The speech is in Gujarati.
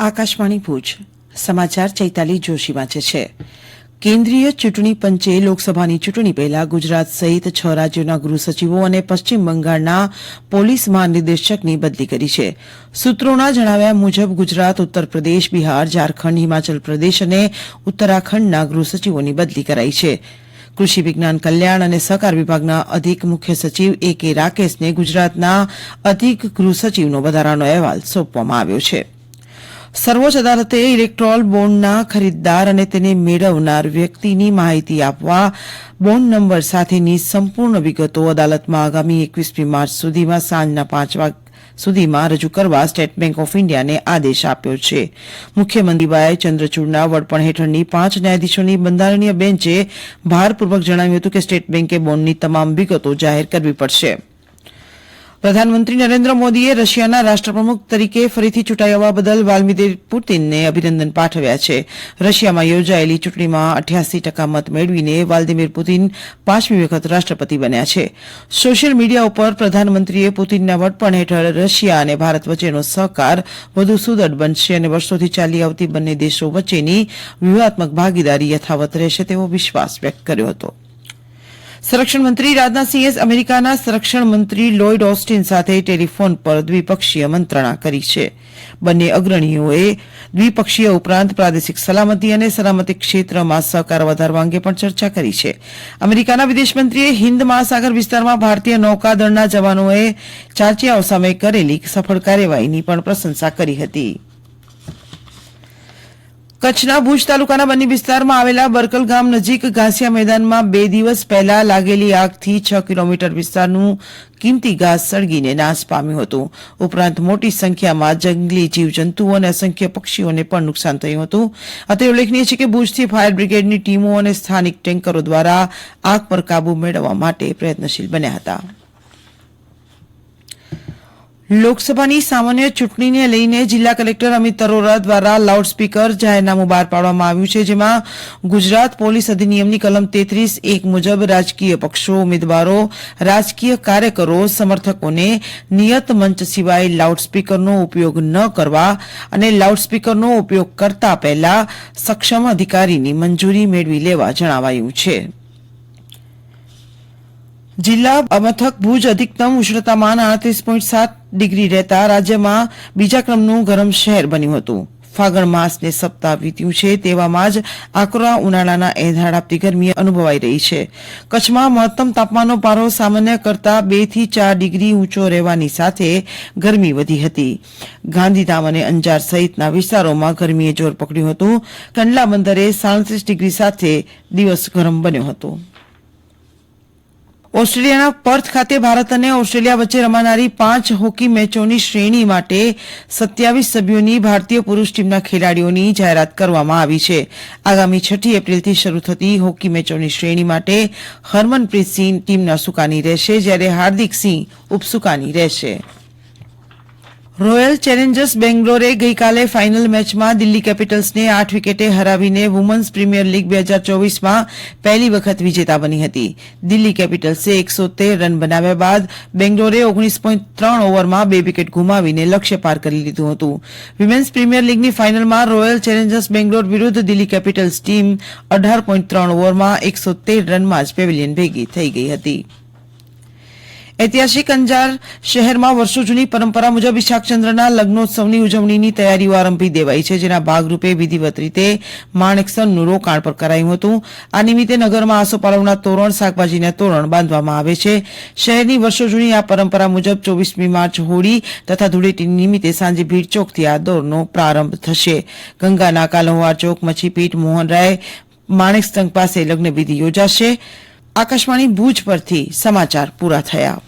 આકાશવાણી ભુજ સમાચાર ચૈતાલી જોશી વાંચે છે. કેન્દ્રીય ચૂંટણી પંચે લોકસભાની ચૂંટણી પહેલા ગુજરાત સહિત 6 રાજ્યોના ગૃહ સચિવો અને પશ્ચિમ બંગાળના પોલીસ મહાનિદેશકની બદલી કરી છે. સૂત્રોના જણાવ્યા મુજબ ગુજરાત, ઉત્તર પ્રદેશ, બિહાર, ઝારખંડ, હિમાચલ પ્રદેશ અને ઉત્તરાખંડના ગૃહ સચિવોની બદલી કરાઈ છે. કૃષિ વિજ્ઞાન કલ્યાણ અને સહકાર વિભાગના અધિક મુખ્ય સચિવ A.K. રાકેશને ગુજરાતના અધિક ગૃહ સચિવનો વધારાનો અહેવાલ સોંપવામાં આવ્યો છે. સર્વોચ્ચ અદાલતે ઇલેક્ટોરલ બોન્ડના ખરીદદાર અને તેને મેળવનાર વ્યક્તિની માહિતી આપવા બોન્ડ નંબર સાથેની સંપૂર્ણ વિગતો અદાલતમાં આગામી 21મી માર્ચ સુધીમાં સાંજના 5 વાગ્યા સુધીમાં રજૂ કરવા સ્ટેટ બેંક ઓફ ઇન્ડિયાને આદેશ આપ્યો છે. મુખ્યમંત્રી વાય ચંદ્રચૂડના વડપણ હેઠળની 5 ન્યાયાધીશોની બંધારણીય બેન્ચે ભારપૂર્વક જણાવ્યું હતું કે સ્ટેટ બેન્કે બોન્ડની તમામ વિગતો જાહેર કરવી પડશે. પ્રધાનમંત્રી નરેન્દ્ર મોદીએ રશિયાના રાષ્ટ્રપ્રમુખ તરીકે ફરીથી ચૂંટાઈ આવવા બદલ વ્લાદિમીર પુતિનને અભિનંદન પાઠવ્યા છે. રશિયામાં યોજાયેલી ચૂંટણીમાં 88% મત મેળવીને વ્લાદિમીર પુતિન 5મી વખત રાષ્ટ્રપતિ બન્યા છે. સોશિયલ મીડિયા ઉપર પ્રધાનમંત્રીએ પુતિનના વડપણ હેઠળ રશિયા અને ભારત વચ્ચેનો સહકાર વધુ સુદૃઢ બનશે અને વર્ષોથી ચાલી આવતી બંને દેશો વચ્ચેની વ્યૂહાત્મક ભાગીદારી યથાવત રહેશે તેવો વિશ્વાસ વ્યક્ત કર્યો હતો. સંરક્ષણ મંત્રી રાજનાથસિંહે અમેરિકાના સંરક્ષણ મંત્રી લોઇડ ઓસ્ટિન સાથે ટેલિફોન પર દ્વિપક્ષીય મંત્રણા કરી છે. બંને અગ્રણીઓએ દ્વિપક્ષીય ઉપરાંત પ્રાદેશિક સલામતી અને સલામતી ક્ષેત્રમાં સહકાર વધારવા અંગે પણ ચર્ચા કરી છે. અમેરિકાના વિદેશમંત્રીએ હિન્દ મહાસાગર વિસ્તારમાં ભારતીય નૌકાદળના જવાનોએ ચાંચિયાઓ સામે કરેલી સફળ કાર્યવાહીની પણ પ્રશંસા કરી હતી. કચ્છના ભુજ તાલુકાના બન્ની વિસ્તારમાં આવેલા બરકલ ગામ નજીક ઘાસિયા મેદાનમાં 2 દિવસ પહેલા લાગેલી આગથી 6 કિલોમીટર વિસ્તારનું કિંમતી ઘાસ સળગીને નાશ પામ્યું હતું. ઉપરાંત મોટી સંખ્યામાં જંગલી જીવજંતુઓ અને અસંખ્ય પક્ષીઓને પણ નુકસાન થયું હતું. અત્રે ઉલ્લેખનીય છે કે ભુજથી ફાયર બ્રિગેડની ટીમો અને સ્થાનિક ટેન્કરો દ્વારા આગ પર કાબુ મેળવવા માટે પ્રયત્નશીલ બન્યા હતા. લોકસભાની સામાન્ય ચૂંટણીને લઈને જિલ્લા કલેક્ટર અમિત અરોરા દ્વારા લાઉડસ્પીકર જાહેરનામું બહાર પાડવામાં આવ્યું છે, જેમાં ગુજરાત પોલીસ અધિનિયમની કલમ 33(1) મુજબ રાજકીય પક્ષો, ઉમેદવારો, રાજકીય કાર્યકરો, સમર્થકોને નિયત મંચ સિવાય લાઉડસ્પીકરનો ઉપયોગ ન કરવા અને લાઉડસ્પીકરનો ઉપયોગ કરતા પહેલા સક્ષમ અધિકારીની મંજૂરી મેળવી લેવા જણાવાયું છે. જિલ્લા મથક ભુજ અધિકતમ ઉષ્ણતામાન 38.7 ડિગ્રી રહેતા રાજ્યમાં બીજા ક્રમનું ગરમ શહેર બન્યું હતું. ફાગણ માસને સપ્તાહ વીત્યું છે તેવામાં જ આકરા ઉનાળાના એંધાણ આપતી ગરમી અનુભવાઈ રહી છે. કચ્છમાં મહત્તમ તાપમાનનો પારો સામાન્ય કરતાં 2 થી 4 ડિગ્રી ઊંચો રહેવાની સાથે ગરમી વધી હતી. ગાંધીધામ અને અંજાર સહિતના વિસ્તારોમાં ગરમીએ જોર પકડ્યું હતું. કંડલા બંદરે 37 ડિગ્રી સાથે દિવસ ગરમ બન્યો હતો. ઓસ્ટ્રેલિયાના પર્થ ખાતે ભારત અને ઓસ્ટ્રેલિયા વચ્ચે રમાનારી 5 હોકી મેચોની શ્રેણી માટે 27 સભ્યોની ભારતીય પુરુષ ટીમના ખેલાડીઓની જાહેરાત કરવામાં આવી છે. આગામી 6 એપ્રિલથી શરૂ થતી હોકી મેચોની શ્રેણી માટે હરમનપ્રીત સિંહ ટીમના સુકાની રહેશે, જ્યારે હાર્દિક સિંહ ઉપસુકાની રહેશે. રોયલ ચેલેન્જર્સ બેંગ્લોરે ગઈકાલે ફાઇનલ મેચમાં દિલ્હી કેપિટલ્સને 8 વિકેટે હરાવીને વુમન્સ પ્રીમિયર લીગ 2024માં પહેલી વખત વિજેતા બની હતી. દિલ્હી કેપિટલ્સે 113 રન બનાવ્યા બાદ બેંગ્લોરે 19.3 ઓવરમાં 2 વિકેટ ગુમાવીને લક્ષ્ય પાર કરી લીધું હતું. વિમેન્સ પ્રીમિયર લીગની ફાઇનલમાં રોયલ ચેલેન્જર્સ બેંગ્લોર વિરુદ્ધ દિલ્હી કેપિટલ્સ ટીમ 18.3 ઓવરમાં 113 રનમાં જ પેવેલિયન ભેગી થઈ ગઈ હતી. ઐતિહાસિક અંજાર શહેરમાં વર્ષો જૂની પરંપરા મુજબ ઇશાકચંદ્રના લગ્નોત્સવની ઉજવણીની તૈયારીઓ આરંભી દેવાઈ છે, જેના ભાગરૂપે વિધિવત રીતે માણેકસરનું રોકાણ પર કરાયું હતું. આ નિમિત્તે નગરમાં આસોપાલવના તોરણ, શાકભાજીના તોરણ બાંધવામાં આવે છે. શહેરની વર્ષો જૂની આ પરંપરા મુજબ 24મી માર્ચ હોળી તથા ધૂળેટી નિમિત્તે સાંજે ભીડ ચોકથી આ દોરનો પ્રારંભ થશે. ગંગાનાકા, લોહાર ચોક, મચ્છીપીટ, મોહનરાય, માણેકસ્તંભ પાસે લગ્નવિધિ યોજાશે. આકાશવાણી ભુજ પરથી સમાચાર પૂરા થયા.